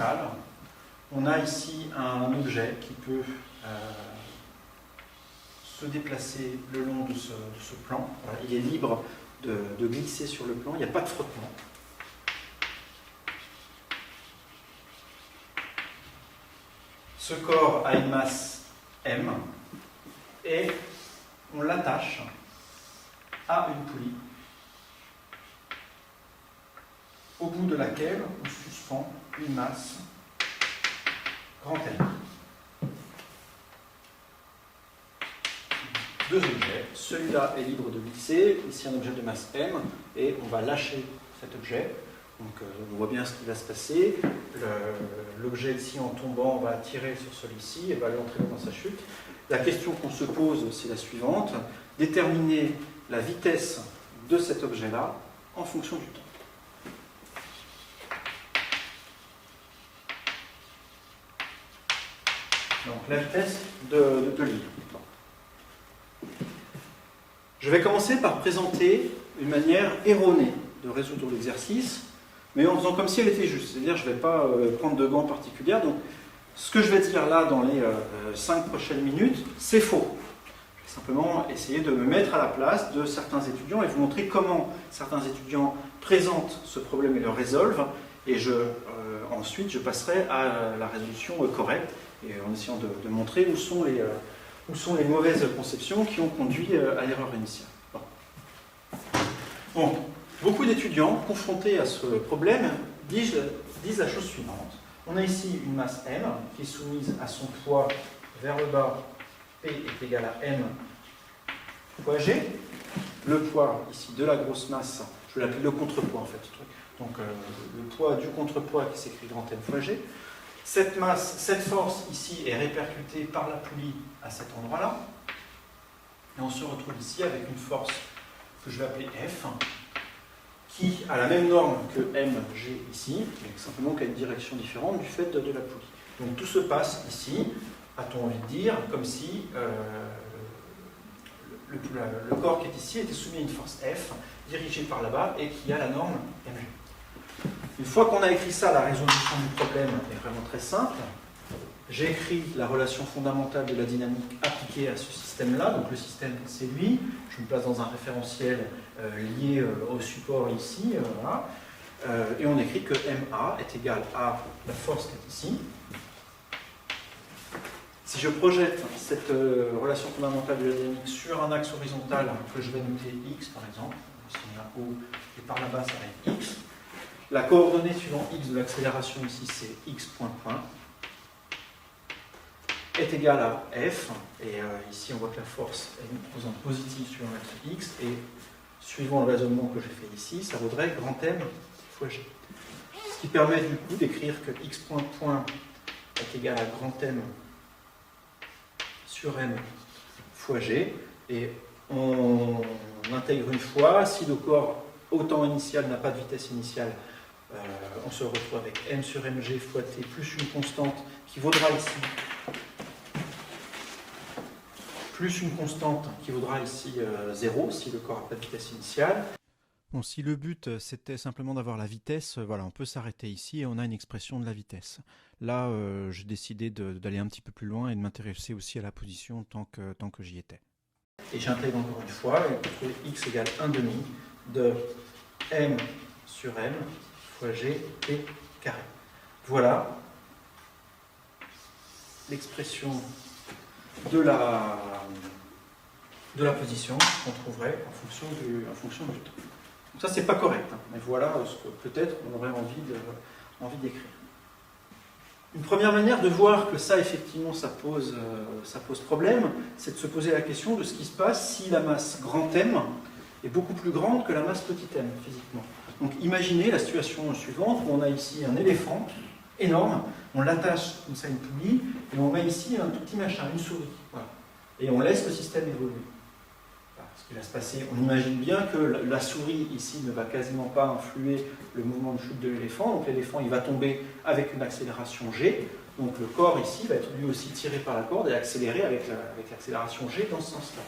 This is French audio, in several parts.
horizontale. On a ici un objet qui peut se déplacer le long de ce plan. Voilà, il est libre de glisser sur le plan, il n'y a pas de frottement. Ce corps a une masse M et on l'attache à une poulie au bout de laquelle on suspend une masse grand M. Deux objets, celui-là est libre de glisser, ici un objet de masse M, et on va lâcher cet objet. Donc on voit bien ce qui va se passer. L'objet ici en tombant va tirer sur celui-ci et va l'entraîner dans sa chute. La question qu'on se pose, c'est la suivante: déterminer la vitesse de cet objet-là en fonction du temps. Donc la vitesse de l'île. Je vais commencer par présenter une manière erronée de résoudre l'exercice, mais en faisant comme si elle était juste. C'est-à-dire je ne vais pas prendre de gants particulières. Donc ce que je vais dire là dans les 5 prochaines minutes, c'est faux. Je vais simplement essayer de me mettre à la place de certains étudiants et vous montrer comment certains étudiants présentent ce problème et le résolvent. Et ensuite, je passerai à la résolution correcte, et en essayant de montrer où sont les mauvaises conceptions qui ont conduit à l'erreur initiale. Bon, beaucoup d'étudiants confrontés à ce problème disent la chose suivante. On a ici une masse M qui est soumise à son poids vers le bas. P est égal à M fois G. Le poids ici de la grosse masse, je vais l'appeler le contrepoids en fait. Donc le poids du contrepoids qui s'écrit grand M fois G. Cette masse, cette force ici est répercutée par la poulie à cet endroit-là. Et on se retrouve ici avec une force que je vais appeler F, qui a la même norme que mg ici, mais simplement qui a une direction différente du fait de la poulie. Donc tout se passe ici, a-t-on envie de dire, comme si le corps qui est ici était soumis à une force F, dirigée par là-bas, et qui a la norme mg. Une fois qu'on a écrit ça, la résolution du problème est vraiment très simple. J'ai écrit la relation fondamentale de la dynamique appliquée à ce système-là. Donc le système, c'est lui. Je me place dans un référentiel lié au support ici. Voilà. Et on écrit que MA est égal à la force qui est ici. Si je projette cette relation fondamentale de la dynamique sur un axe horizontal que je vais noter X par exemple, si on a O et par là-bas ça va être X, la coordonnée suivant X de l'accélération ici c'est X point point, est égale à F, et ici on voit que la force est une composante positive suivant l'axe X, et suivant le raisonnement que j'ai fait ici, ça vaudrait grand M fois G. Ce qui permet du coup d'écrire que X point point est égal à grand M sur M fois G, et on intègre une fois, si le corps au temps initial n'a pas de vitesse initiale, on se retrouve avec M sur mg fois t plus une constante qui vaudra ici 0 si le corps n'a pas de vitesse initiale. Bon, si le but c'était simplement d'avoir la vitesse, voilà, on peut s'arrêter ici et on a une expression de la vitesse. Là, j'ai décidé d'aller un petit peu plus loin et de m'intéresser aussi à la position tant que j'y étais. Et j'intègre encore une fois, et on peut trouver x égale 1,5 de m sur m fois g t carré. Voilà l'expression de la position qu'on trouverait en fonction du temps. Donc ça, c'est pas correct, hein, mais voilà ce que peut-être on aurait envie d'écrire. Une première manière de voir que ça, effectivement, ça pose problème, c'est de se poser la question de ce qui se passe si la masse grand M est beaucoup plus grande que la masse petit m, physiquement. Donc imaginez la situation suivante, où on a ici un éléphant énorme, on l'attache comme ça à une poulie, et on met ici un tout petit machin, une souris. Voilà. Et on laisse le système évoluer. Voilà, ce qui va se passer, on imagine bien que la souris ici ne va quasiment pas influer le mouvement de chute de l'éléphant, donc l'éléphant il va tomber avec une accélération g, donc le corps ici va être lui aussi tiré par la corde et accéléré avec l'accélération g dans ce sens-là.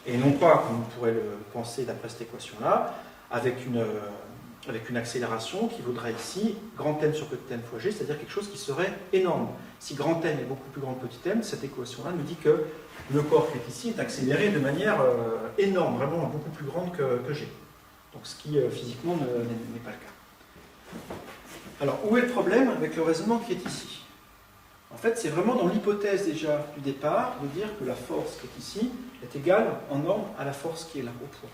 Et non pas, comme on pourrait le penser d'après cette équation-là, avec avec une accélération qui vaudrait ici grand m sur petit m fois g, c'est-à-dire quelque chose qui serait énorme. Si grand m est beaucoup plus grand que petit m, cette équation-là nous dit que le corps qui est ici est accéléré de manière énorme, vraiment beaucoup plus grande que g. Donc ce qui physiquement n'est pas le cas. Alors où est le problème avec le raisonnement qui est ici? En fait, c'est vraiment dans l'hypothèse déjà du départ de dire que la force qui est ici est égale en norme à la force qui est là au poids.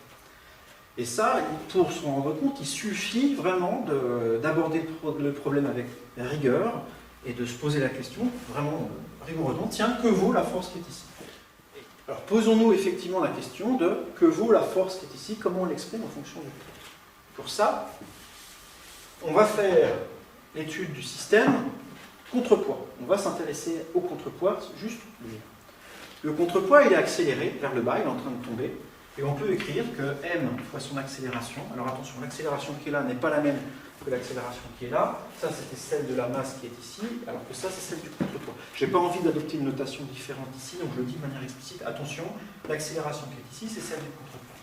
Et ça, pour s'en rendre compte, il suffit vraiment d'aborder le problème avec rigueur et de se poser la question vraiment rigoureusement, tiens, que vaut la force qui est ici? Alors posons-nous effectivement la question de que vaut la force qui est ici, comment on l'exprime en fonction du temps. Pour ça, on va faire l'étude du système contrepoids. On va s'intéresser au contrepoids, juste lui. Le contrepoids, il est accéléré vers le bas, il est en train de tomber, et on peut écrire que m fois son accélération. Alors attention, l'accélération qui est là n'est pas la même que l'accélération qui est là. Ça, c'était celle de la masse qui est ici, alors que ça, c'est celle du contrepoids. Je n'ai pas envie d'adopter une notation différente ici, donc je le dis de manière explicite. Attention, l'accélération qui est ici, c'est celle du contrepoids.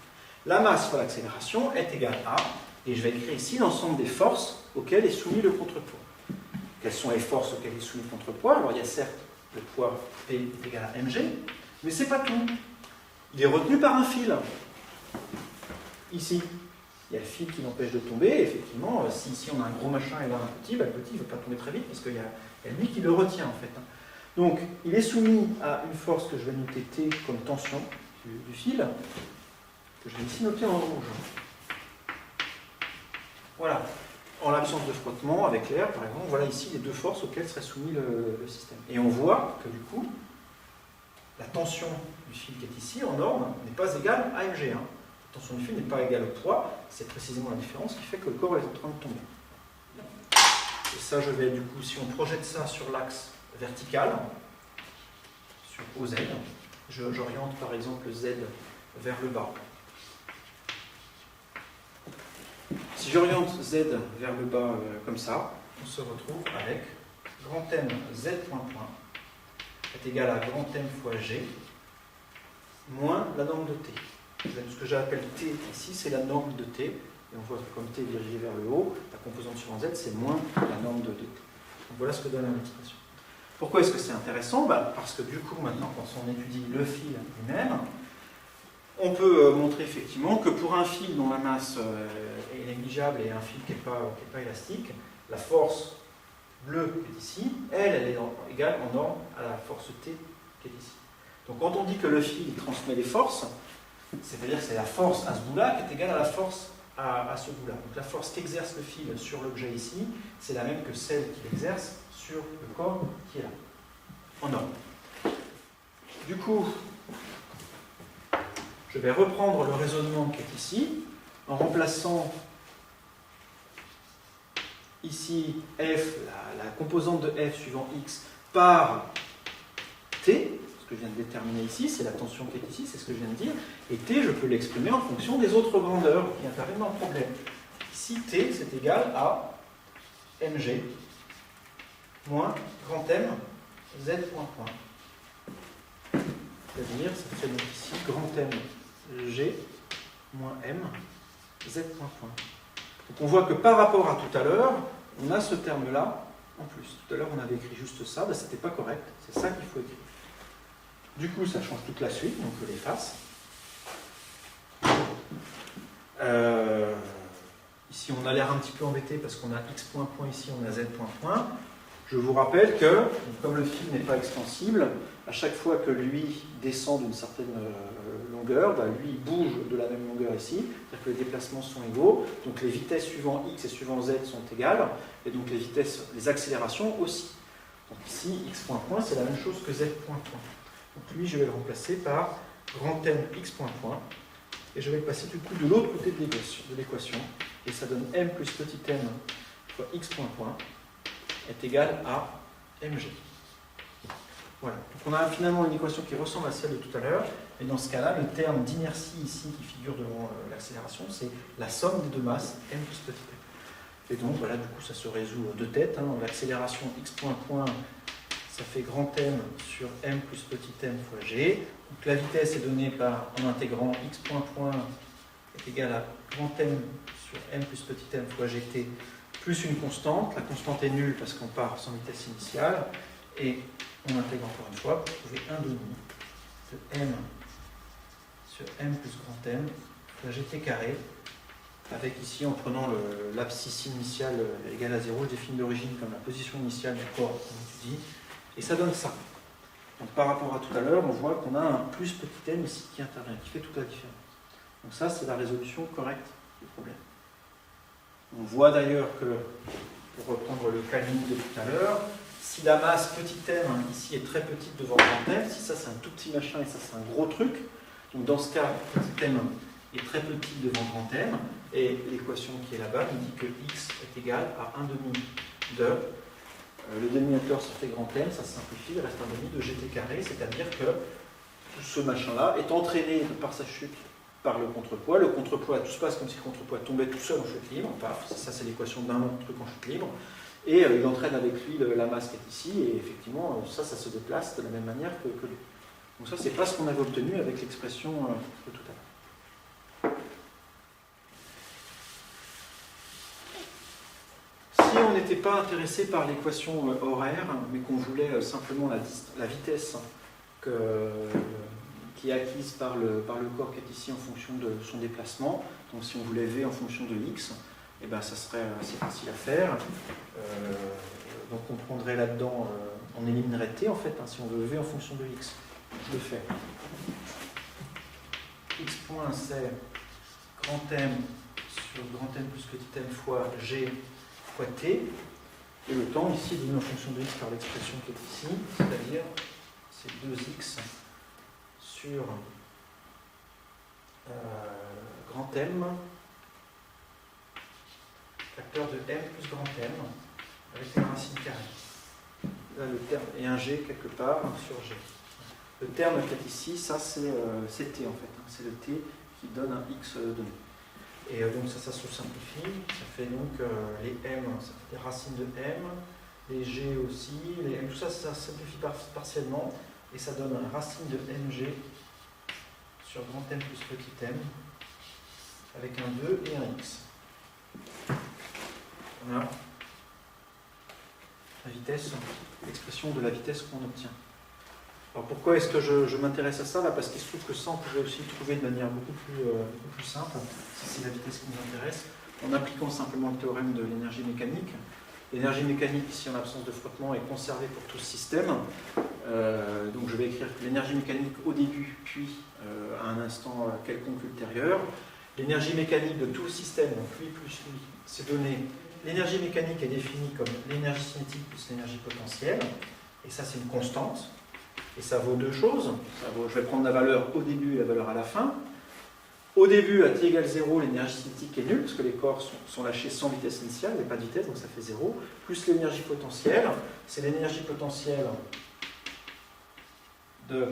La masse fois l'accélération est égale à, et je vais écrire ici l'ensemble des forces auxquelles est soumis le contrepoids. Quelles sont les forces auxquelles est soumis le contrepoids? Alors il y a certes le poids P est égal à mg, mais c'est pas tout. Il est retenu par un fil. Ici, il y a le fil qui l'empêche de tomber. Et effectivement, si ici on a un gros machin et là un petit, le petit ne va pas tomber très vite parce qu'il y a lui qui le retient en fait. Donc il est soumis à une force que je vais noter T comme tension du fil, que je vais ici noter en rouge. Voilà. En l'absence de frottement avec l'air, par exemple, voilà ici les deux forces auxquelles serait soumis le système. Et on voit que du coup, la tension du fil qui est ici, en norme, n'est pas égale à mg1. La tension du fil n'est pas égale au poids, c'est précisément la différence qui fait que le corps est en train de tomber. Et ça, je vais du coup, si on projette ça sur l'axe vertical, sur OZ, j'oriente par exemple Z vers le bas. Si j'oriente Z vers le bas comme ça, on se retrouve avec grand M Z point est égal à grand M fois G moins la norme de T. Ce que j'appelle T ici, c'est la norme de T. Et on voit que comme T est dirigé vers le haut, la composante suivant Z, c'est moins la norme de T. Donc voilà ce que donne l'expression. Pourquoi est-ce que c'est intéressant? Parce que du coup, maintenant, quand on étudie le fil lui-même, on peut montrer effectivement que pour un fil dont la masse est négligeable et un fil qui n'est pas élastique, la force bleue qui est ici, elle est égale en norme à la force T qui est ici. Donc quand on dit que le fil transmet des forces, c'est-à-dire que c'est la force à ce bout-là qui est égale à la force à ce bout-là. Donc la force qu'exerce le fil sur l'objet ici, c'est la même que celle qu'il exerce sur le corps qui est là, en norme. Du coup, je vais reprendre le raisonnement qui est ici, en remplaçant ici f, la composante de f suivant x, par t, ce que je viens de déterminer ici, c'est la tension qui est ici, c'est ce que je viens de dire, et t, je peux l'exprimer en fonction des autres grandeurs qui interviennent dans le problème. Ici, t, c'est égal à mg moins grand M z point. C'est-à-dire, ça fait donc ici grand M G moins M Z point. Donc on voit que par rapport à tout à l'heure, on a ce terme-là en plus. Tout à l'heure, on avait écrit juste ça, ce n'était pas correct, c'est ça qu'il faut écrire. Du coup, ça change toute la suite, donc je l'efface. Ici, on a l'air un petit peu embêté parce qu'on a x point, ici on a z point. Je vous rappelle que, comme le fil n'est pas extensible, à chaque fois que lui descend d'une certaine longueur, lui bouge de la même longueur ici, c'est-à-dire que les déplacements sont égaux, donc les vitesses suivant x et suivant z sont égales, et donc les accélérations aussi. Donc ici, x point, c'est la même chose que z point. Donc lui, je vais le remplacer par grand M x point, et je vais le passer du coup de l'autre côté de l'équation, et ça donne m plus petit m fois x point est égal à mg. Voilà. Donc on a finalement une équation qui ressemble à celle de tout à l'heure, et dans ce cas-là, le terme d'inertie ici qui figure devant l'accélération, c'est la somme des deux masses m plus petit m. Et donc voilà, du coup ça se résout de tête. L'accélération x point, ça fait grand M sur m plus petit m fois g. Donc la vitesse est donnée en intégrant x point est égal à grand M sur M plus petit m fois gt plus une constante. La constante est nulle parce qu'on part sans vitesse initiale. Et on intègre encore une fois pour trouver 1 demi de M sur M plus grand M fois gt carré. Avec ici, en prenant l'abscisse initiale égale à 0, je définis l'origine comme la position initiale du corps qu'on étudie. Et ça donne ça. Donc par rapport à tout à l'heure, on voit qu'on a un plus petit m ici qui intervient, qui fait toute la différence. Donc ça, c'est la résolution correcte du problème. On voit d'ailleurs que, pour reprendre le cas limite de tout à l'heure, si la masse petit m ici est très petite devant grand m, si ça c'est un tout petit machin et ça c'est un gros truc, donc dans ce cas, petit m est très petit devant grand m, et l'équation qui est là-bas nous dit que x est égal à 1 demi de, le dénominateur ça fait grand m, ça se simplifie, il reste 1 demi de gt carré, c'est-à-dire que tout ce machin-là est entraîné par sa chute par le contrepoids. Le contrepoids, tout se passe comme si le contrepoids tombait tout seul en chute libre, paf, ça c'est l'équation d'un autre truc en chute libre, et il entraîne avec lui la masse qui est ici, et effectivement ça se déplace de la même manière que lui. Donc ça c'est pas ce qu'on avait obtenu avec l'expression de tout à l'heure. Si on n'était pas intéressé par l'équation horaire, mais qu'on voulait simplement la vitesse qui est acquise par le corps qui est ici en fonction de son déplacement, donc si on voulait V en fonction de X, eh ben, ça serait assez facile à faire. Donc on prendrait là-dedans, on éliminerait T en fait, hein, si on veut V en fonction de X. Je le fais. X point c'est grand M sur grand M plus petit m fois G fois T. Et le temps ici est donné en fonction de X par l'expression qui est ici, c'est-à-dire c'est 2X sur grand M facteur de M plus grand M avec la racine carrée. Là, le terme est un G quelque part sur G. Le terme qui est ici, ça c'est T en fait. Hein. C'est le T qui donne un X donné. Et donc ça se simplifie. Ça fait donc les M, ça fait des racines de M, les G aussi, les M, tout ça, ça simplifie partiellement. Et ça donne une racine de mg sur grand M plus petit m avec un 2 et un x. Voilà la vitesse, l'expression de la vitesse qu'on obtient. Alors pourquoi est-ce que je m'intéresse à ça là? Parce qu'il se trouve que ça on pouvait aussi trouver de manière beaucoup plus simple, si c'est la vitesse qui nous intéresse, en appliquant simplement le théorème de l'énergie mécanique. L'énergie mécanique, ici en absence de frottement, est conservée pour tout le système. Donc je vais écrire l'énergie mécanique au début, puis à un instant quelconque ultérieur. L'énergie mécanique de tout le système, donc lui plus lui, c'est donné. L'énergie mécanique est définie comme l'énergie cinétique plus l'énergie potentielle. Et ça, c'est une constante. Et ça vaut deux choses. Je vais prendre la valeur au début et la valeur à la fin. Au début, à t égale 0, l'énergie cinétique est nulle, parce que les corps sont lâchés sans vitesse initiale, il n'y a pas de vitesse, donc ça fait 0. Plus l'énergie potentielle, c'est l'énergie potentielle de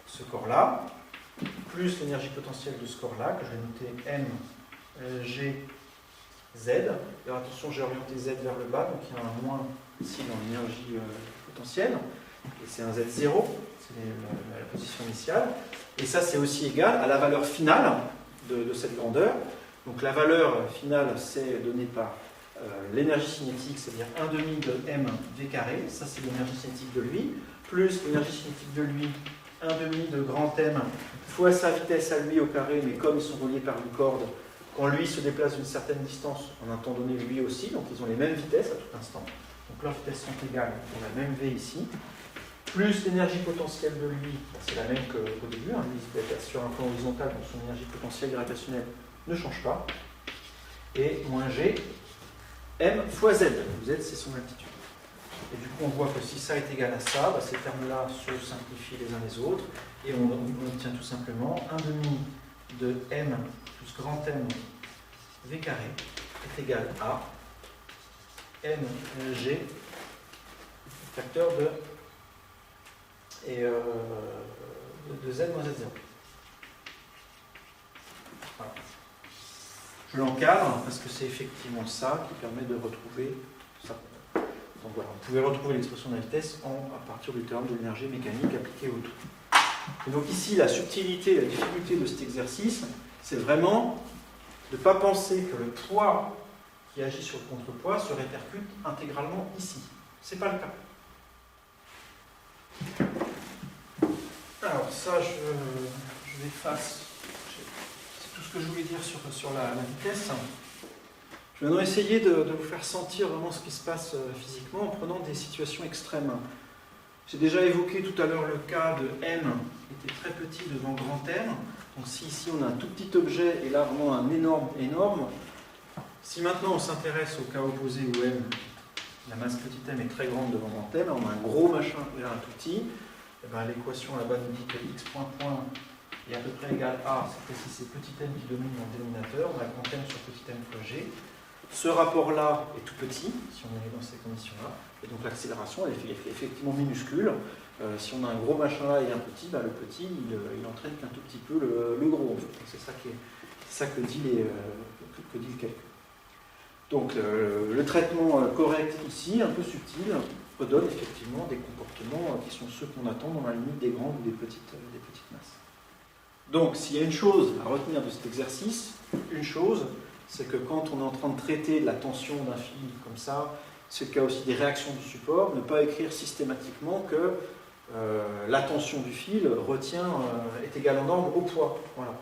ce corps-là, plus l'énergie potentielle de ce corps-là, que je vais noter M, G, Z. Alors attention, j'ai orienté Z vers le bas, donc il y a un moins ici dans l'énergie potentielle, et c'est un Z0, c'est la position initiale. Et ça, c'est aussi égal à la valeur finale de cette grandeur. Donc la valeur finale, c'est donnée par l'énergie cinétique, c'est-à-dire 1 demi de m v carré, ça c'est l'énergie cinétique de lui, plus l'énergie cinétique de lui, 1 demi de grand M, fois sa vitesse à lui au carré, mais comme ils sont reliés par une corde, quand lui se déplace d'une certaine distance, en un temps donné lui aussi, donc ils ont les mêmes vitesses à tout instant. Donc leurs vitesses sont égales, on a le même v ici. Plus l'énergie potentielle de lui, c'est la même qu'au début, hein, lui il se déplace sur un plan horizontal, donc son énergie potentielle gravitationnelle ne change pas. Et moins G, M fois Z. Z, c'est son altitude. Et du coup, on voit que si ça est égal à ça, ces termes-là se simplifient les uns les autres, et on obtient tout simplement 1 demi de M plus grand M V carré est égal à MG facteur de Z moins Z0. Voilà. Je l'encadre parce que c'est effectivement ça qui permet de retrouver ça. Donc voilà, vous pouvez retrouver l'expression de la vitesse à partir du théorème de l'énergie mécanique appliquée au tout. Et donc ici, la subtilité, la difficulté de cet exercice, c'est vraiment de ne pas penser que le poids qui agit sur le contrepoids se répercute intégralement ici. Ce n'est pas le cas. Alors ça, je l'efface. C'est tout ce que je voulais dire sur la vitesse. Je vais maintenant essayer de vous faire sentir vraiment ce qui se passe physiquement en prenant des situations extrêmes. J'ai déjà évoqué tout à l'heure le cas de M qui était très petit devant grand M. Donc si ici on a un tout petit objet et là vraiment un énorme, si maintenant on s'intéresse au cas opposé où M, la masse petit m est très grande devant grand M, on a un gros machin et là un tout petit, et bien l'équation là-bas nous dit que x point est à peu près égal à, si c'est petit m qui domine dans le dénominateur, on a grand M sur petit m fois g. Ce rapport-là est tout petit, si on est dans ces conditions-là, et donc l'accélération elle est effectivement minuscule. Si on a un gros machin là et un petit, bah, le petit il entraîne qu'un tout petit peu le gros. En fait. C'est ça que dit le calcul. Donc le traitement correct ici, un peu subtil, redonne effectivement des comportements qui sont ceux qu'on attend dans la limite des grandes ou des petites masses. Donc s'il y a une chose à retenir de cet exercice, c'est que quand on est en train de traiter de la tension d'un fil comme ça, c'est le cas aussi des réactions du support, ne pas écrire systématiquement que la tension du fil est égale en norme au poids. Voilà.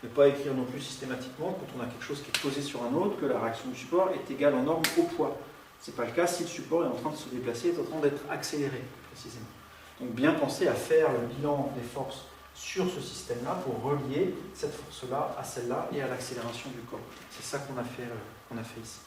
Ne pas écrire non plus systématiquement, quand on a quelque chose qui est posé sur un autre, que la réaction du support est égale en norme au poids. Ce n'est pas le cas si le support est en train de se déplacer, est en train d'être accéléré, précisément. Donc bien penser à faire le bilan des forces sur ce système-là pour relier cette force-là à celle-là et à l'accélération du corps. C'est ça qu'on a fait ici.